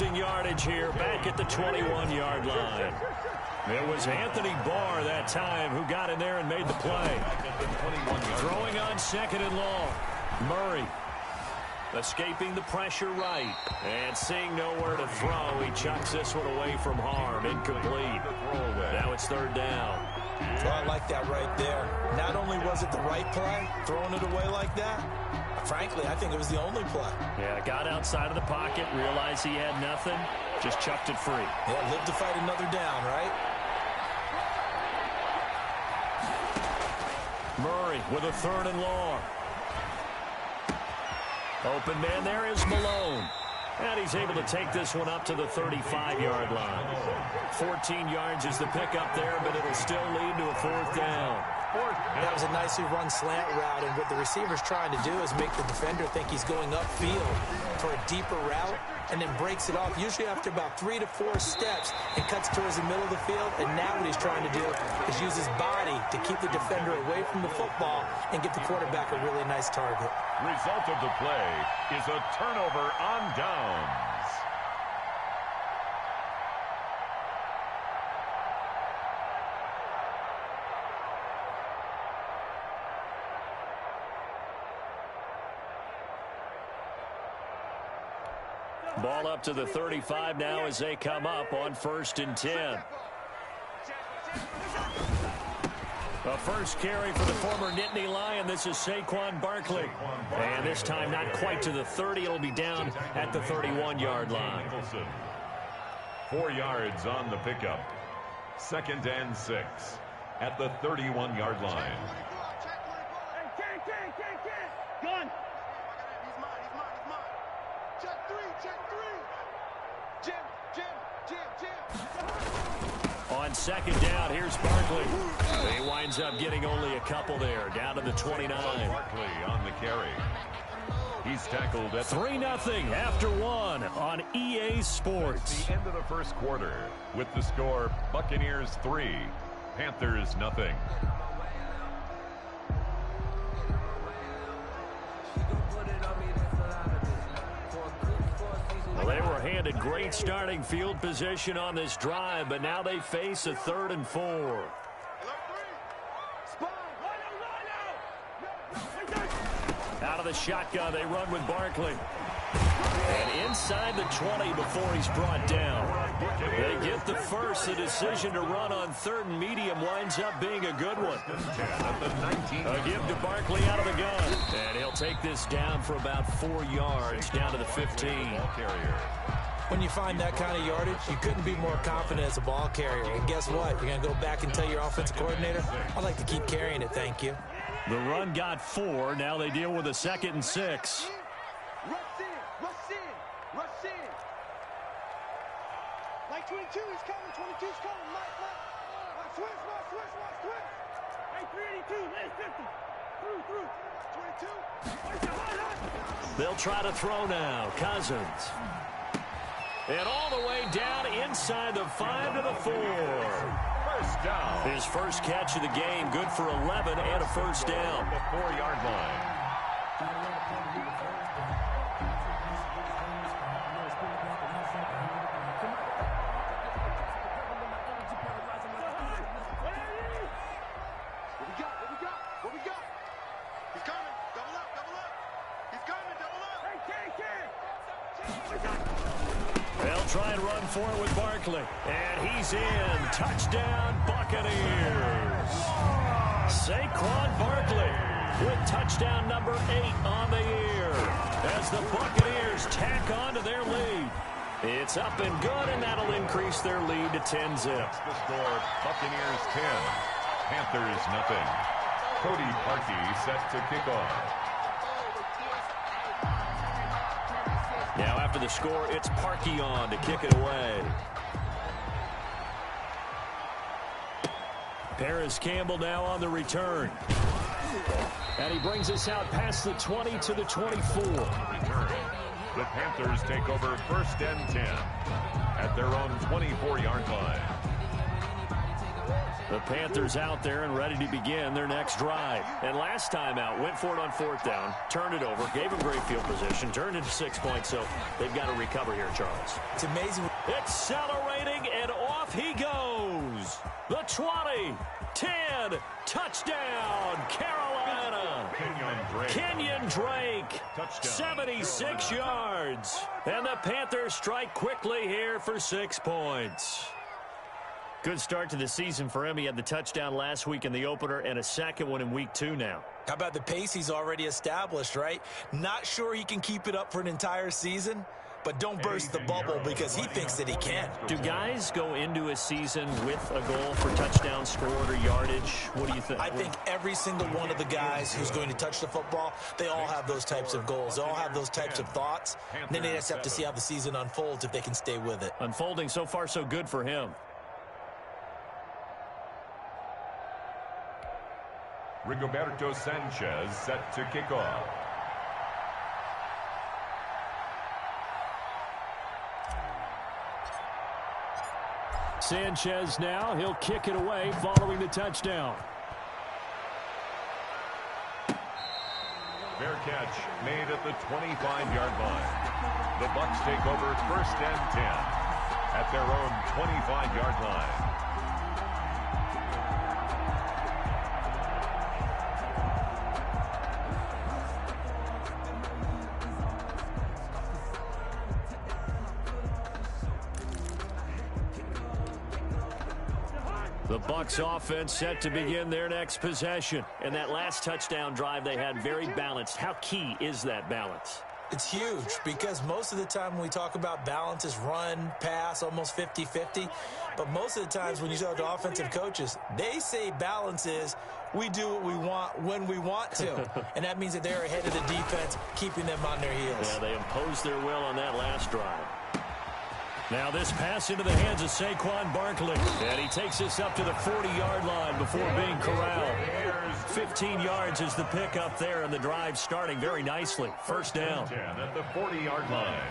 Yardage here back at the 21-yard line. It was Anthony Barr that time who got in there and made the play. Throwing on 2nd and long. Murray escaping the pressure right. And seeing nowhere to throw, he chucks this one away from harm. Incomplete. Now it's 3rd down. Well, I like that right there. Not only was it the right play, throwing it away like that, frankly, I think it was the only play. Yeah, got outside of the pocket, realized he had nothing, just chucked it free. Yeah, live to fight another down, right? Murray with a 3rd and long. Open man there is Malone. And he's able to take this one up to the 35-yard line. 14 yards is the pickup there, but it'll still lead to a 4th down. That was a nicely run slant route, and what the receiver's trying to do is make the defender think he's going upfield for a deeper route, and then breaks it off, usually after about 3 to 4 steps, and cuts towards the middle of the field. And now what he's trying to do is use his body to keep the defender away from the football and get the quarterback a really nice target. Result of the play is a turnover on downs. Ball up to the 35 now as they come up on 1st and 10. A first carry for the former Nittany Lion. This is Saquon Barkley. And this time not quite to the 30. It'll be down at the 31-yard line. 4 yards on the pickup. 2nd and 6 at the 31-yard line. Gun. On 2nd down, here's Barkley. He winds up getting only a couple there, down to the 29. Barkley on the carry. He's tackled at 3-0 after 1 on EA Sports. the end of the 1st quarter with the score Buccaneers 3, Panthers 0. Well, they were handed great starting field position on this drive, but now they face a 3rd and 4. Out of the shotgun, they run with Barkley. And inside the 20 before he's brought down. They get the first. The decision to run on 3rd and medium winds up being a good one. A give to Barkley out of the gun. And he'll take this down for about 4 yards, down to the 15. When you find that kind of yardage, you couldn't be more confident as a ball carrier. And guess what? You're going to go back and tell your offensive coordinator, I'd like to keep carrying it, thank you. The run got 4. Now they deal with a 2nd and 6. Like 22 is coming, 22's coming. Switch. Hey, 382, late 50. Through. 22. They'll try to throw now. Cousins. And all the way down inside the 5 to the 4. First down. His first catch of the game, good for 11 and a first down. The 4-yard line. What we got? He's coming. Double up. He's coming. Double up. They'll try and run for it with Barkley. And he's in. Touchdown, Buccaneers. Saquon Barkley with touchdown number 8 on the year as the Buccaneers tack on to their lead. It's up and good, and that'll increase their lead to 10-zip. That's the score. Buccaneers 10, Panthers 0. Cody Parkey set to kick off. Now after the score, it's Parkey on to kick it away. Paris Campbell now on the return. And he brings us out past the 20 to the 24. Return. The Panthers take over 1st and 10 at their own 24-yard line. The Panthers out there and ready to begin their next drive. And last time out, went for it on 4th down, turned it over, gave them great field position, turned into 6 points, so they've got to recover here, Charles. It's amazing. Accelerating, and off he goes. The 20, 10, touchdown, Carolina. Kenyon Drake, touchdown, 76 yards. And the Panthers strike quickly here for 6 points. Good start to the season for him. He had the touchdown last week in the opener and a second one in week 2 now. How about the pace he's already established, right? Not sure he can keep it up for an entire season, but don't burst the bubble because he thinks that he can. Do guys go into a season with a goal for touchdown scored or yardage? What do you think? I think every single one of the guys who's going to touch the football, they all have those types of goals. They all have those types of thoughts. And then they just have to see how the season unfolds if they can stay with it. Unfolding so far so good for him. Rigoberto Sanchez set to kick off. Sanchez now, he'll kick it away following the touchdown. Fair catch made at the 25-yard line. The Bucs take over 1st and 10 at their own 25-yard line. The Bucs offense set to begin their next possession. And that last touchdown drive they had very balanced. How key is that balance? It's huge because most of the time when we talk about balance is run, pass, almost 50-50. But most of the times when you talk to offensive coaches, they say balance is we do what we want when we want to. And that means that they're ahead of the defense, keeping them on their heels. Yeah, they imposed their will on that last drive. Now this pass into the hands of Saquon Barkley. And he takes this up to the 40-yard line before being corralled. 15 yards is the pickup there, and the drive starting very nicely. 1st down. 10 at the 40-yard line.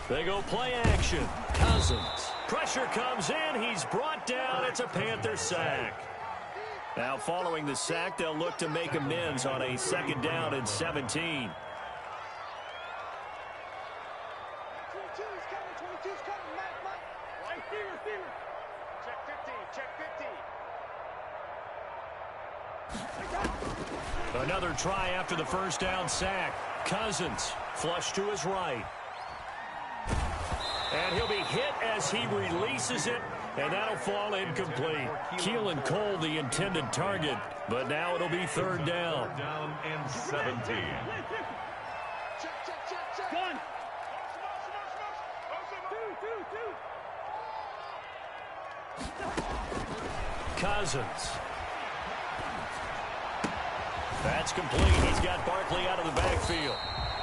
They go play action. Cousins. Pressure comes in. He's brought down. It's a Panther sack. Now following the sack, they'll look to make amends on a 2nd down and 17. 22 is coming. 22 is coming. Mike. Receiver. Check 50. Another try after the 1st down sack. Cousins flush to his right. And he'll be hit as he releases it, and that'll fall incomplete. Keelan Cole, the intended target, but now it'll be 3rd down. 3rd down and 17. Check. Gun. Cousins. That's complete. He's got Barkley out of the backfield.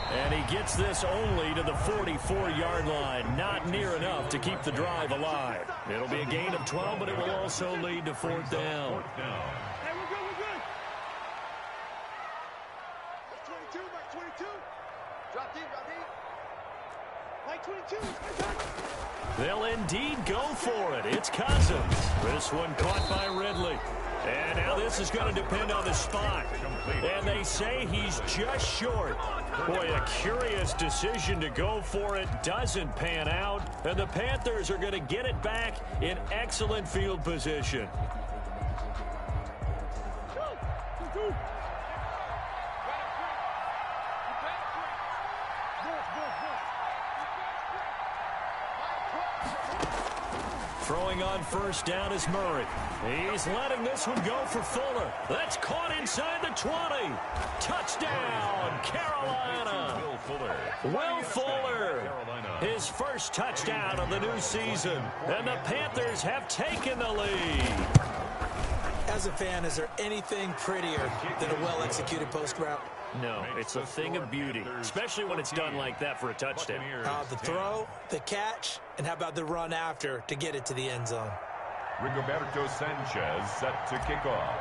And he gets this only to the 44-yard line. Not near enough to keep the drive alive. It'll be a gain of 12, but it will also lead to 4th down. Hey, we're good. That's 22, Mike 22. Drop deep. Mike 22. They'll indeed go for it. It's Cousins. This one caught by Ridley. And now this is going to depend on the spot. And they say he's just short. Boy, a curious decision to go for it. Doesn't pan out. And the Panthers are going to get it back in excellent field position. Throwing on 1st down is Murray. He's letting this one go for Fuller. That's caught inside the 20. Touchdown, Carolina. Will Fuller. His first touchdown of the new season. And the Panthers have taken the lead. As a fan, is there anything prettier than a well-executed post route? No, it's a thing of beauty, especially when it's done like that for a touchdown. The throw, the catch, and how about the run after to get it to the end zone? Rigoberto Sanchez set to kick off.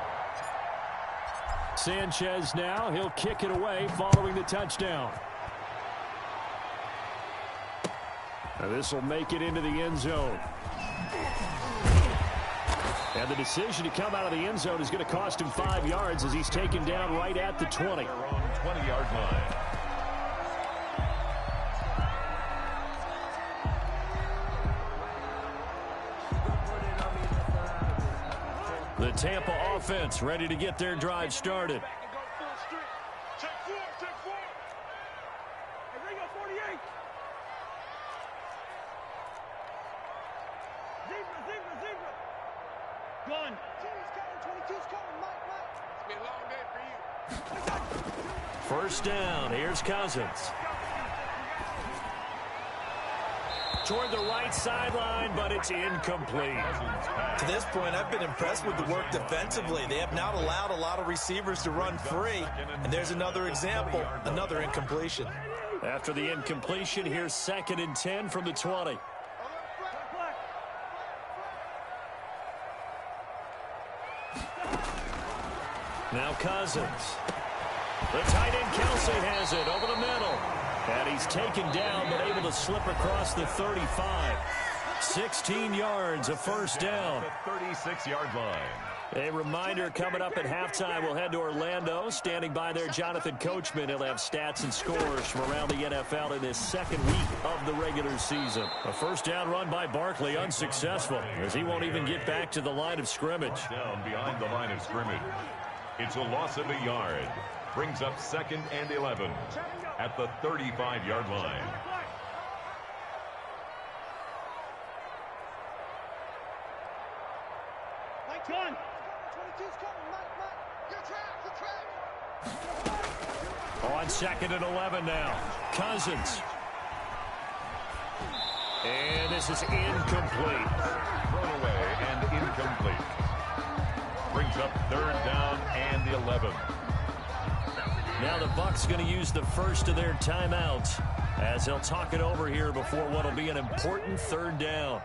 Sanchez now, he'll kick it away following the touchdown. This will make it into the end zone. And the decision to come out of the end zone is going to cost him 5 yards as he's taken down right at the 20. Their own 20-yard line. The Tampa offense ready to get their drive started. First down, here's Cousins. Toward the right sideline, but it's incomplete. To this point, I've been impressed with the work defensively. They have not allowed a lot of receivers to run free. And there's another example, another incompletion. After the incompletion, here's 2nd and 10 from the 20. Now Cousins. The tight end Kelsey has it over the middle. And he's taken down but able to slip across the 35. 16 yards, a first down. The 36-yard line. A reminder coming up at halftime. We'll head to Orlando. Standing by there, Jonathan Coachman. He'll have stats and scores from around the NFL in this second week of the regular season. A first down run by Barkley, unsuccessful, as he won't even get back to the line of scrimmage. Down behind the line of scrimmage. It's a loss of a yard. Brings up 2nd and 11 at the 35-yard line. On 2nd and 11 now. Cousins. And this is incomplete. Thrown away and incomplete. Brings up 3rd down and 11. Now the Bucs going to use the first of their timeouts as they'll talk it over here before what will be an important 3rd down.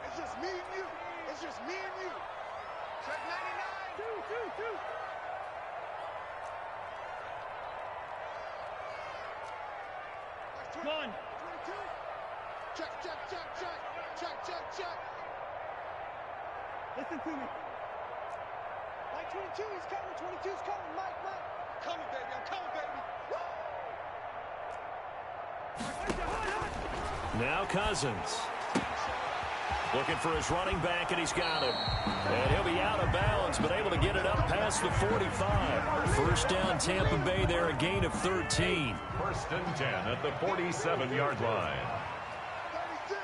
It's just me and you. It's just me and you. Check 99. Two. One. 22. Check. Listen to me. Like 22, he's coming. 22's coming. Mike. Coming, baby. I'm coming, baby. Now Cousins. Looking for his running back, and he's got him. And he'll be out of bounds, but able to get it up past the 45. First down, Tampa Bay there, a gain of 13. 1st and 10 at the 47-yard line. 36.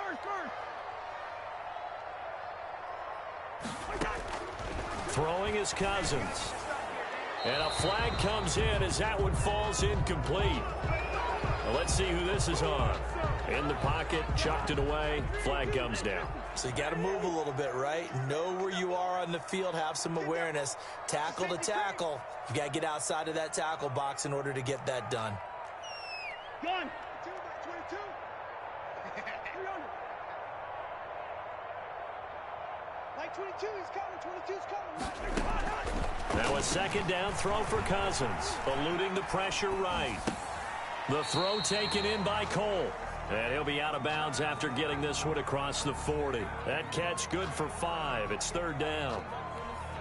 First. Throwing is Cousins. And a flag comes in as that one falls incomplete. Well, let's see who this is on. In the pocket, chucked it away, flag comes down. So you got to move a little bit, right? Know where you are on the field, have some awareness. Tackle to tackle. You got to get outside of that tackle box in order to get that done. Gun. 22. 300. Like 22, he's coming. 22's coming. Now a 2nd down throw for Cousins. Eluding the pressure right. The throw taken in by Cole. And he'll be out of bounds after getting this one across the 40. That catch good for 5. It's 3rd down.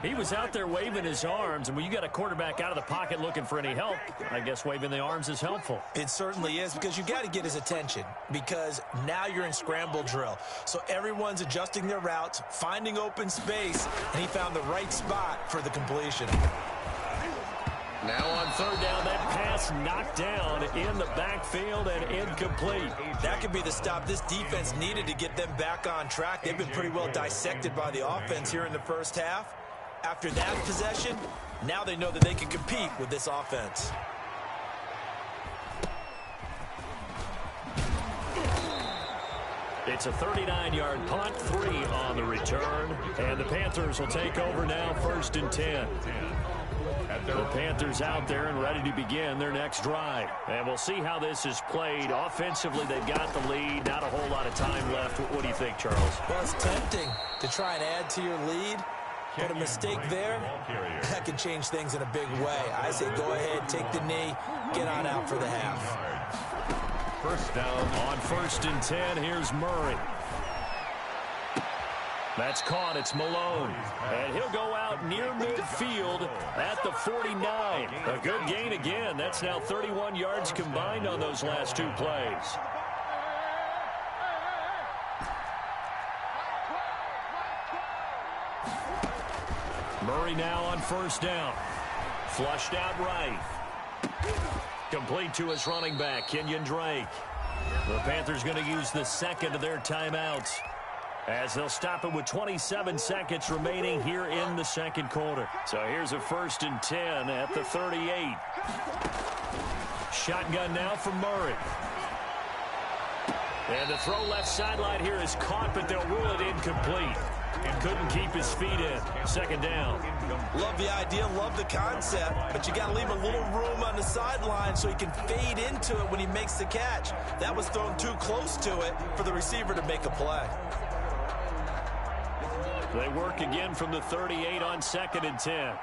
He was out there waving his arms, and when you got a quarterback out of the pocket looking for any help, I guess waving the arms is helpful. It certainly is, because you got to get his attention, because now you're in scramble drill. So everyone's adjusting their routes, finding open space, and he found the right spot for the completion. Now on 3rd down, that pass knocked down in the backfield and incomplete. That could be the stop this defense needed to get them back on track. They've been pretty well dissected by the offense here in the first half. After that possession, now they know that they can compete with this offense. It's a 39-yard punt, 3 on the return, and the Panthers will take over now, 1st and 10. The Panthers out there and ready to begin their next drive. And we'll see how this is played. Offensively, they've got the lead. Not a whole lot of time left. What do you think, Charles? Well, it's tempting to try and add to your lead. But a mistake there, that can change things in a big way. I say go ahead, take the knee, get on out for the half. First down. On 1st and 10, here's Murray. That's caught. It's Malone. And he'll go out near midfield at the 49. A good gain again. That's now 31 yards combined on those last 2 plays. Murray now on 1st down. Flushed out right. Complete to his running back, Kenyon Drake. The Panthers going to use the second of their timeouts, as they'll stop it with 27 seconds remaining here in the second quarter. So here's a 1st and 10 at the 38. Shotgun now for Murray. And the throw left sideline here is caught, but they'll rule it incomplete. Couldn't keep his feet in. 2nd down. Love the idea, love the concept, but you got to leave a little room on the sideline so he can fade into it when he makes the catch. That was thrown too close to it for the receiver to make a play. They work again from the 38 on 2nd and 10.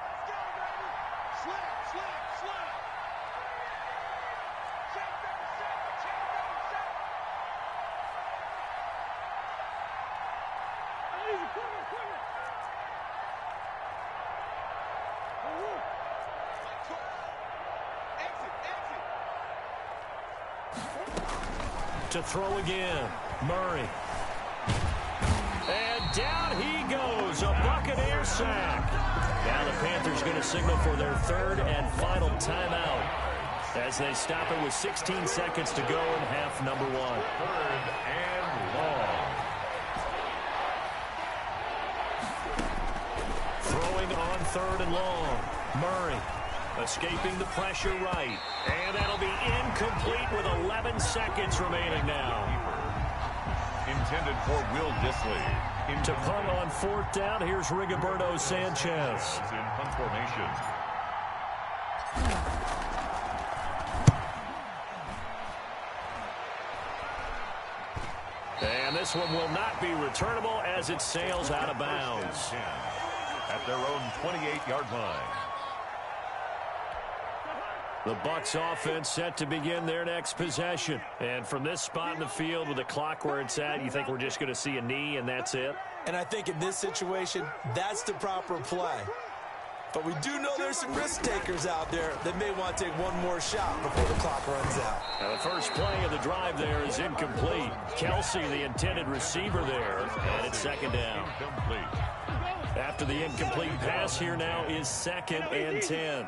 To throw again, Murray. And down he goes, a Buccaneer sack. Now the Panthers going to signal for their 3rd and final timeout as they stop it with 16 seconds to go in half number 1. 3rd and long. Throwing on 3rd and long, Murray. Escaping the pressure right. And that'll be incomplete with 11 seconds remaining now. Intended for Will Dissly. To punt on 4th down, here's Rigoberto Sanchez. In punt formation. And this one will not be returnable as it sails out of bounds. At their own 28-yard line. The Bucs offense set to begin their next possession. And from this spot in the field with the clock where it's at, you think we're just going to see a knee and that's it? And I think in this situation, that's the proper play. But we do know there's some risk takers out there that may want to take one more shot before the clock runs out. Now the first play of the drive there is incomplete. Kelsey, the intended receiver there, and it's 2nd down. Incomplete. After the incomplete pass, here now is 2nd and 10.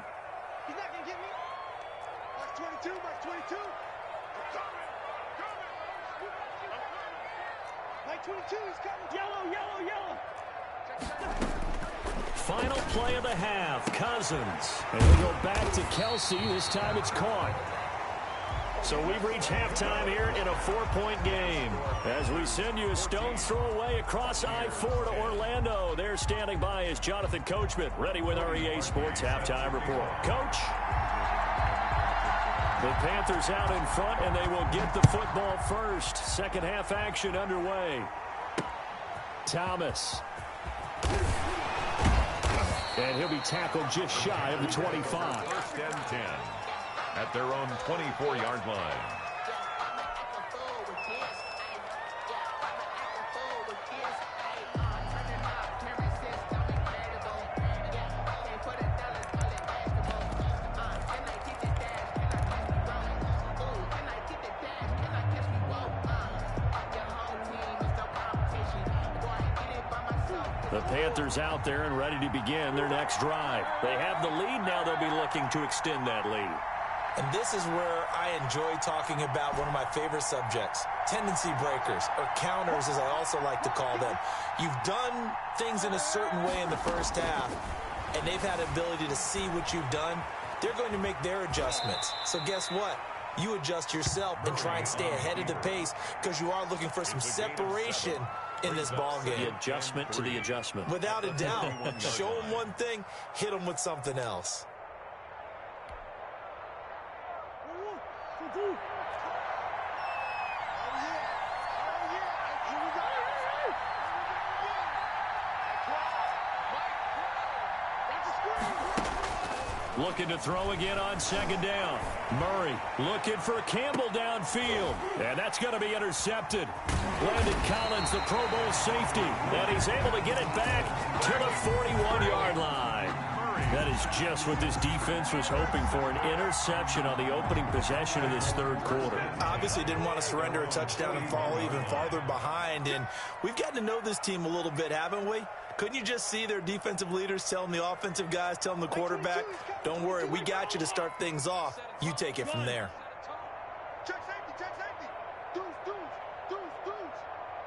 Final play of the half, Cousins. And we go back to Kelsey. This time it's caught. So we've reached halftime here in a 4-point game. As we send you a stone's throw away across I-4 to Orlando. There standing by is Jonathan Coachman, ready with our EA Sports Halftime Report. Coach? The Panthers out in front, and they will get the football first. Second half action underway. Thomas. And he'll be tackled just shy of the 25. 1st and 10 at their own 24-yard line. The Panthers out there and ready to begin their next drive. They have the lead now. They'll be looking to extend that lead. And this is where I enjoy talking about one of my favorite subjects, tendency breakers, or counters as I also like to call them. You've done things in a certain way in the first half, and they've had the ability to see what you've done. They're going to make their adjustments. So guess what? You adjust yourself and try and stay ahead of the pace because you are looking for some separation in this ball game. The adjustment to the adjustment. Without a doubt. Show them one thing, hit them with something else. Looking to throw again on second down. Murray looking for Campbell downfield. And that's going to be intercepted. Landon Collins, the Pro Bowl safety. And he's able to get it back to the 41-yard line. That is just what this defense was hoping for, an interception on the opening possession of this third quarter. Obviously didn't want to surrender a touchdown and fall even farther behind. And we've gotten to know this team a little bit, haven't we? Couldn't you just see their defensive leaders telling the offensive guys, telling the quarterback, don't worry, we got you to start things off. You take it from there. Check safety, check safety. Deuce,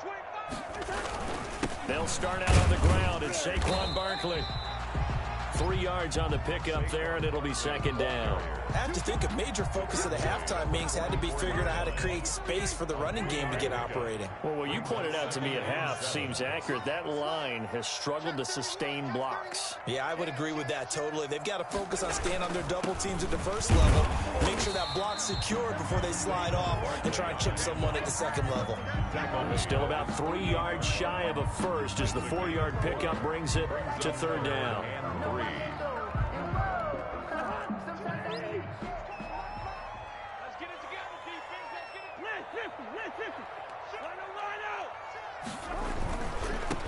25. They'll start out on the ground. It's Saquon Barkley. 3 yards on the pickup there, and it'll be second down. I have to think a major focus of the halftime meetings had to be figuring out how to create space for the running game to get operating. Well, what you pointed out to me at half seems accurate. That line has struggled to sustain blocks. Yeah, I would agree with that totally. They've got to focus on staying on their double teams at the first level, make sure that block's secured before they slide off and try and chip someone at the second level. Still about 3 yards shy of a first as the 4-yard pickup brings it to third down.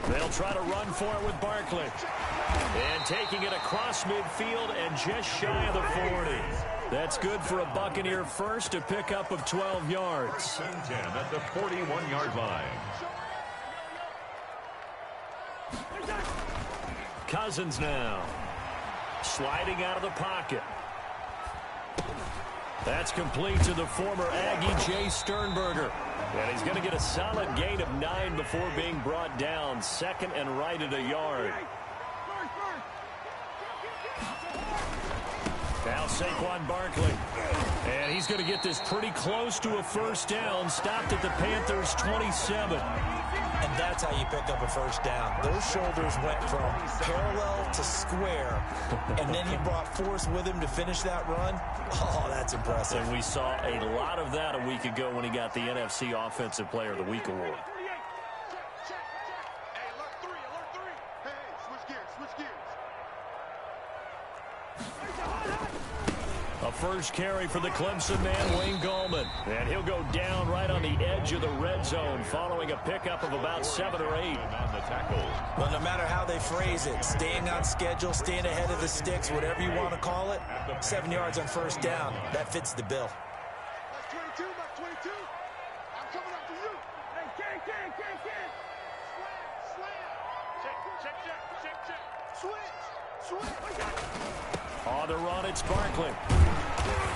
They'll try to run for it with Barkley. And taking it across midfield and just shy of the 40. That's good for a Buccaneer first, a pickup of 12 yards. 10 at the 41-yard line. Cousins now. Sliding out of the pocket. That's complete to the former Aggie, Jay Sternberger. And he's going to get a solid gain of 9 before being brought down. Second and right at a yard. Now Saquon Barkley. And he's going to get this pretty close to a first down. Stopped at the Panthers' 27. And that's how you pick up a first down. Those shoulders went from parallel to square, and then he brought force with him to finish that run. Oh, that's impressive. And we saw a lot of that a week ago when he got the NFC Offensive Player of the Week award. Hey, alert 3, alert 3. Hey, switch gears, switch gears. A first carry for the Clemson man, Wayne Gallman. And he'll go down right on the edge of the red zone following a pickup of about 7 or 8. On the tackle. Well, no matter how they phrase it, staying on schedule, staying ahead of the sticks, whatever you want to call it, 7 yards on first down, that fits the bill. That's 22, that's 22. I'm coming after you. Hey, can. Slam. Switch. On the run, it's Barkley.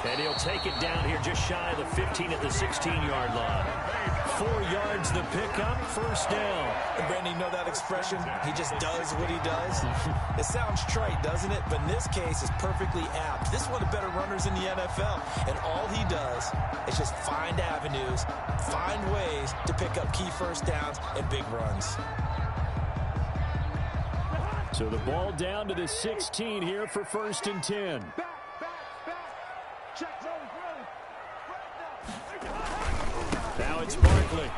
And he'll take it down here just shy of the 15 at the 16-yard line. 4 yards the pickup, first down. And Brandon, you know that expression? He just does what he does. It sounds trite, doesn't it? But in this case, it's perfectly apt. This is one of the better runners in the NFL. And all he does is just find avenues, find ways to pick up key first downs and big runs. So the ball down to the 16 here for first and 10. Now it's Barkley.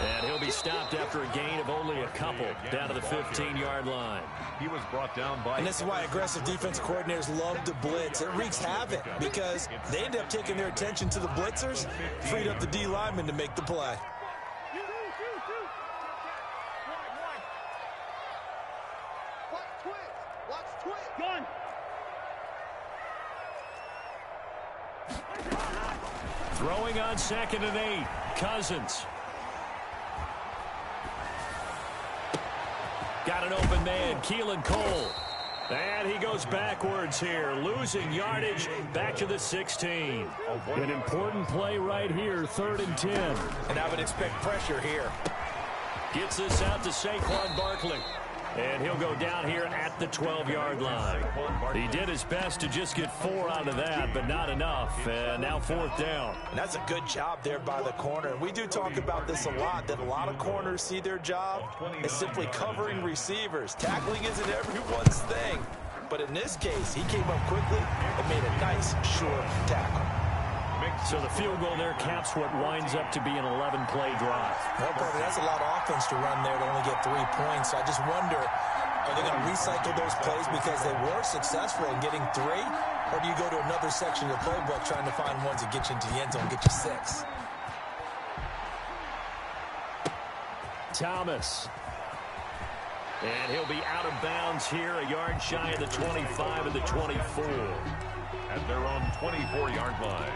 And he'll be stopped after a gain of only a couple down to the 15-yard line. He was brought down by... And this is why aggressive defense coordinators love to blitz. It wreaks havoc because they end up taking their attention to the blitzers, freed up the D lineman to make the play. Throwing on second and 8, Cousins. Got an open man, Keelan Cole. And he goes backwards here, losing yardage back to the 16. An important play right here, 3rd and 10. And I would expect pressure here. Gets this out to Saquon Barkley. And he'll go down here at the 12-yard line. He did his best to just get 4 out of that, but not enough. And now 4th down. And that's a good job there by the corner. We do talk about this a lot, that a lot of corners see their job as simply covering receivers. Tackling isn't everyone's thing. But in this case, he came up quickly and made a nice, short tackle. So the field goal there caps what winds up to be an 11-play drive. Well, brother, that's a lot of offense to run there to only get 3 points. I just wonder, Are they going to recycle those plays because they were successful in getting 3? Or do you go to another section of the playbook trying to find ones that get you into the end zone, get you 6? Thomas. And he'll be out of bounds here, a yard shy of the 25 and the 24. At their own 24-yard line.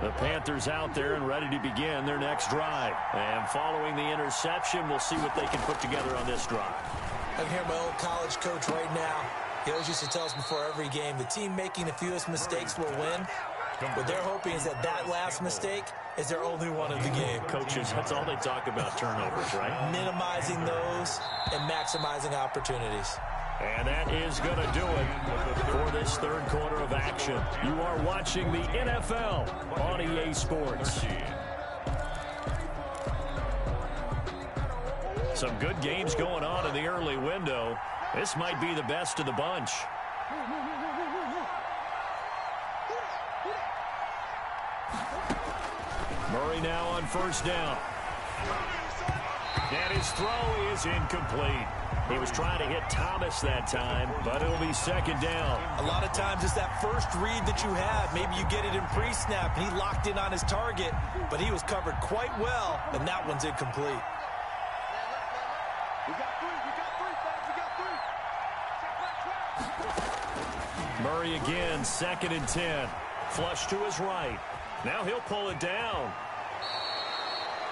The Panthers out there and ready to begin their next drive. And following the interception, we'll see what they can put together on this drive. I can hear my old college coach right now. He always used to tell us before every game, the team making the fewest mistakes will win. What they're hoping is that that last mistake is their only one of the game. Coaches, that's all they talk about, turnovers, right? Minimizing those and maximizing opportunities. And that is going to do it for this third quarter of action. You are watching the NFL on EA Sports. Some good games going on in the early window. This might be the best of the bunch. Murray now on first down. And his throw is incomplete. He was trying to hit Thomas that time, but it'll be second down. A lot of times it's that first read that you have. Maybe you get it in pre-snap, and he locked in on his target, but he was covered quite well, and that one's incomplete. We got 3, Murray again, second and 10. Flush to his right. Now he'll pull it down.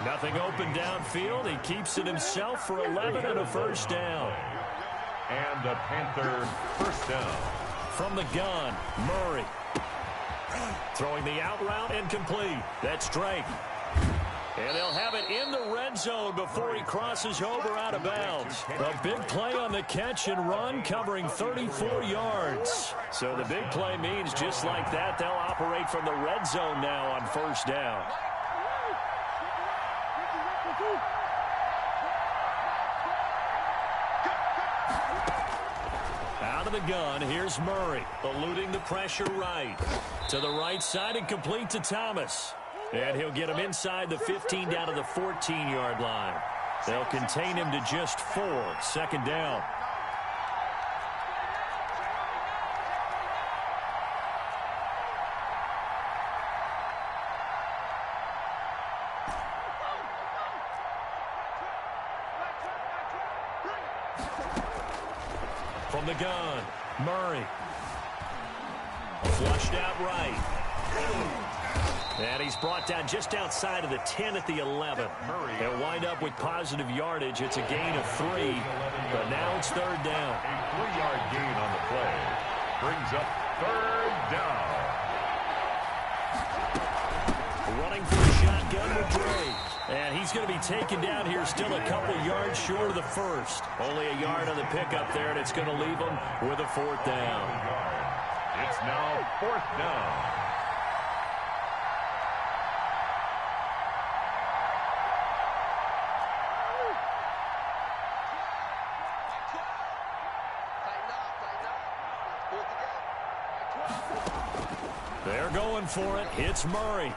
Nothing open downfield. He keeps it himself for 11 and a first down. And the Panther first down. From the gun, Murray. Throwing the out route incomplete. That's Drake. And they'll have it in the red zone before he crosses over out of bounds. A big play on the catch and run, covering 34 yards. So the big play means just like that, they'll operate from the red zone now on first down. Out of the gun, here's Murray, eluding the pressure right. To the right side and complete to Thomas. And he'll get him inside the 15 down to the 14-yard line. They'll contain him to just 4, second down. From the gun, Murray. Flushed out right. And he's brought down just outside of the 10 at the 11. They'll wind up with positive yardage. It's a gain of 3, but now it's third down. A 3-yard gain on the play brings up third down. Running for a shotgun with Drake. And he's going to be taken down here still a couple yards short of the first. Only a yard on the pickup there, and it's going to leave him with a fourth down. It's now fourth down. They're going for it. It's Murray.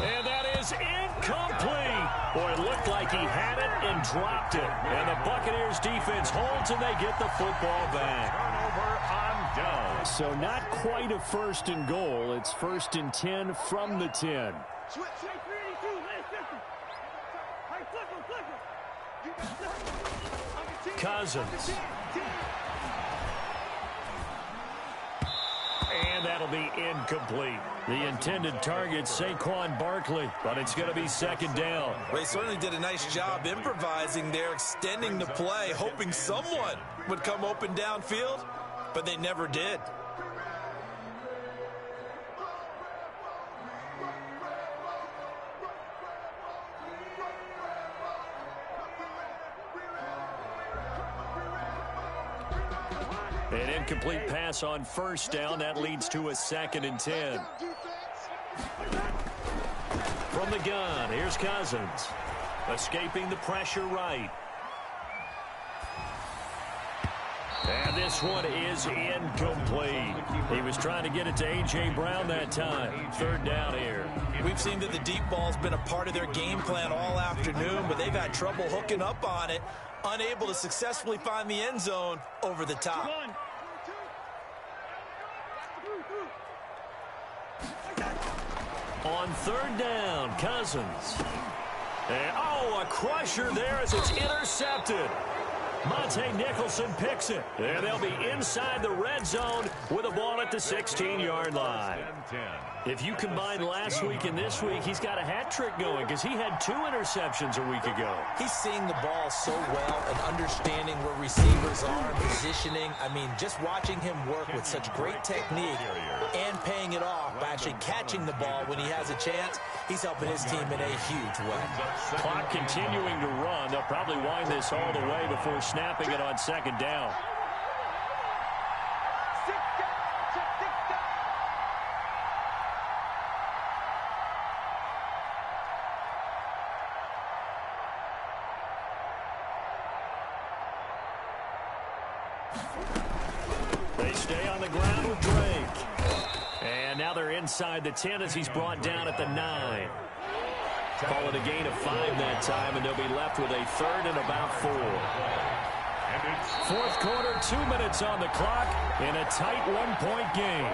And that is incomplete. Boy, it looked like he had it and dropped it. And the Buccaneers defense holds and they get the football back. Turnover on down. So not quite a first and goal. It's first and 10 from the 10. Cousins. And that'll be incomplete. The intended target, Saquon Barkley, but it's going to be second down. Well, he certainly did a nice job improvising there, extending the play, hoping someone would come open downfield, but they never did. An incomplete pass on first down. That leads to a second and 10. From the gun, here's Cousins. Escaping the pressure right. And this this one is incomplete. He was trying to get it to A.J. Brown that time. Third down here. We've seen that the deep ball's been a part of their game plan all afternoon, but they've had trouble hooking up on it, unable to successfully find the end zone over the top. On third down, Cousins. And, a crusher there as it's intercepted. Monte Nicholson picks it. And they'll be inside the red zone with a ball at the 16-yard line. If you combine last week and this week, he's got a hat trick going because he had 2 interceptions a week ago. He's seeing the ball so well and understanding where receivers are and positioning. I mean, just watching him work with such great technique and paying it off by actually catching the ball when he has a chance, he's helping his team in a huge way. Clock continuing to run. They'll probably wind this all the way before snapping it on second down. They stay on the ground with Drake. And now they're inside the 10 as he's brought down at the 9. Call it a gain of 5 that time, and they'll be left with a third and about 4. Fourth quarter, 2 minutes on the clock in a tight 1-point game.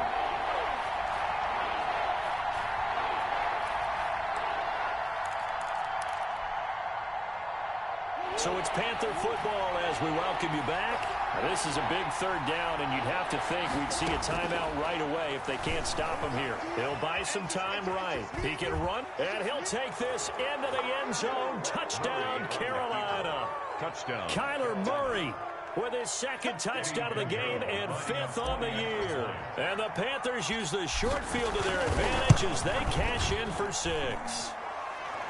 So it's Panther football as we welcome you back. Now, this is a big third down, and you'd have to think we'd see a timeout right away if they can't stop him here. He'll buy some time right. He can run, and he'll take this into the end zone. Touchdown, Carolina. Touchdown. Kyler Murray with his second touchdown of the game and 5th on the year. And the Panthers use the short field to their advantage as they cash in for 6.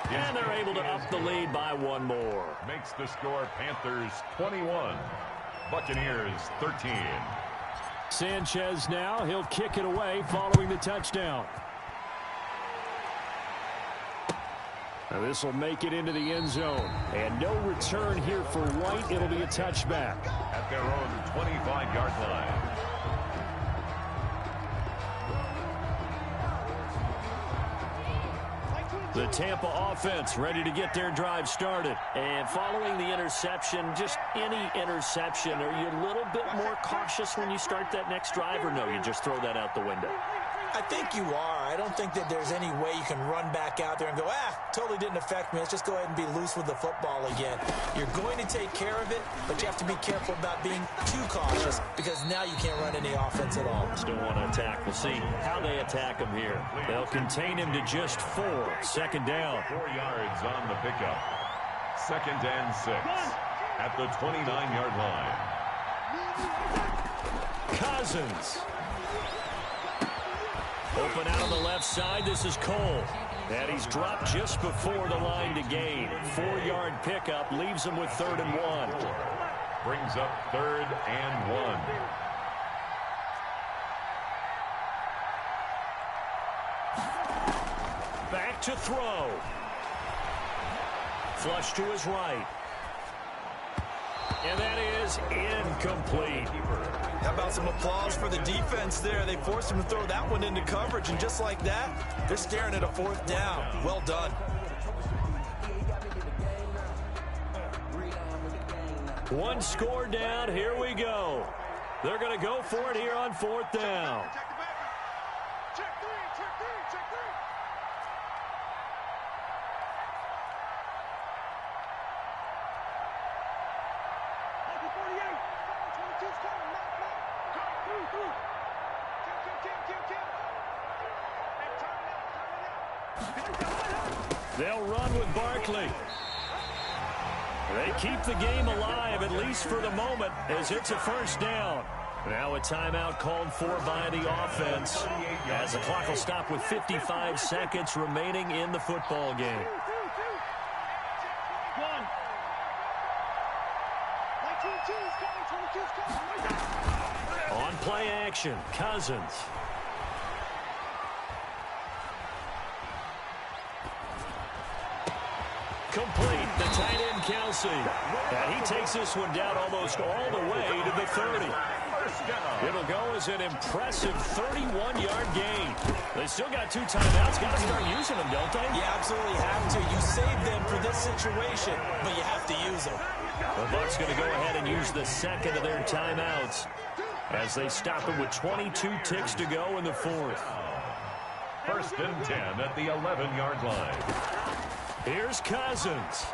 And they're able to up the lead by 1 more. Makes the score Panthers 21, Buccaneers 13. Sanchez now, he'll kick it away following the touchdown. Now this will make it into the end zone. And no return here for White. It'll be a touchback. At their own 25-yard line. The Tampa offense ready to get their drive started. And following the interception, just any interception, are you a little bit more cautious when you start that next drive, or no, you just throw that out the window? I think you are. I don't think that there's any way you can run back out there and go, totally didn't affect me. Let's just go ahead and be loose with the football again. You're going to take care of it, but you have to be careful about being too cautious because now you can't run any offense at all. Still want to attack. We'll see how they attack him here. They'll contain him to just 4. Second down. 4 yards on the pickup. 2nd and 6 at the 29-yard line. Cousins. Open out on the left side. This is Cole. And he's dropped just before the line to gain. 4-yard pickup leaves him with 3rd and 1. Brings up 3rd and 1. Back to throw. Flush to his right. And that is incomplete. How about some applause for the defense there? They forced him to throw that one into coverage, and just like that, they're staring at a 4th down. Well done. One score down. Here we go. They're going to go for it here on 4th down. They'll run with Barkley. They keep the game alive, at least for the moment, as it's a 1st down. Now a timeout called for by the offense, as the clock will stop with 55 seconds remaining in the football game. On play action, Cousins. Complete, the tight end, Kelsey. And he takes this one down almost all the way to the 30. First down. It'll go as an impressive 31-yard gain. They still got 2 timeouts. Got to start using them, don't they? You absolutely have to. You save them for this situation, but you have to use them. The Bucs going to go ahead and use the second of their timeouts as they stop it with 22 ticks to go in the fourth. First and 10 at the 11-yard line. Here's Cousins.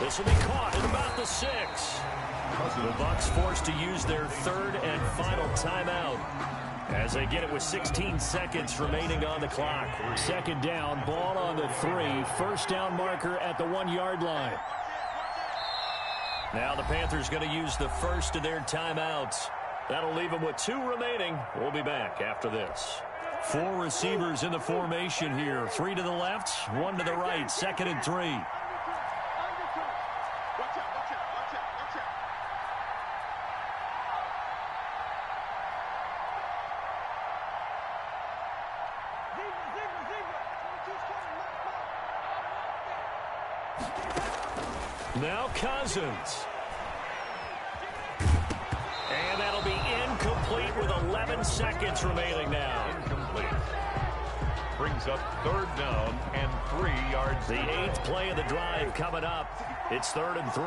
This will be caught at about the 6. The Bucs forced to use their third and final timeout as they get it with 16 seconds remaining on the clock. Second down, ball on the 3. First down marker at the 1-yard line. Now the Panthers going to use the first of their timeouts. That'll leave them with 2 remaining. We'll be back after this. 4 receivers in the formation here. 3 to the left, 1 to the right. Second and 3. Now Cousins. And that'll be incomplete with 11 seconds remaining now. Incomplete. Brings up third down and 3 yards. The 8th play of the drive coming up. It's 3rd and 3.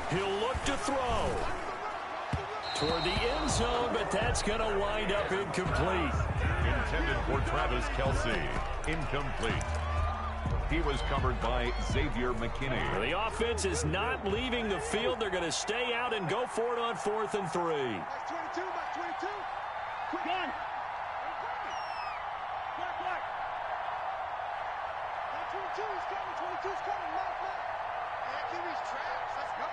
He'll look to throw toward the end zone, but that's going to wind up incomplete. Intended for Travis Kelce. Incomplete. He was covered by Xavier McKinney. The offense is not leaving the field. They're going to stay out and go for it on 4th and 3. 22, 22. Quick on. 22 is coming. 22 is coming. QB's trash. Let's go.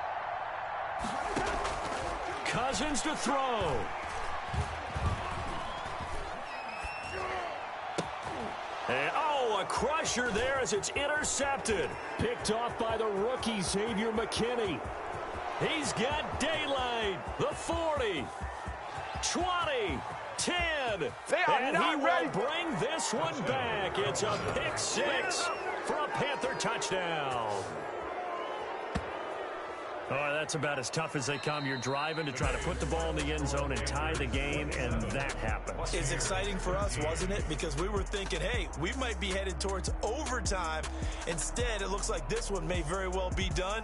Cousins to throw. And, a crusher there as it's intercepted. Picked off by the rookie, Xavier McKinney. He's got daylight. The 40, 20, 10. And he will bring this one back. It's a pick 6 for a Panther touchdown. Oh, that's about as tough as they come. You're driving to try to put the ball in the end zone and tie the game, and that happens. It's exciting for us, wasn't it? Because we were thinking, hey, we might be headed towards overtime. Instead, it looks like this one may very well be done.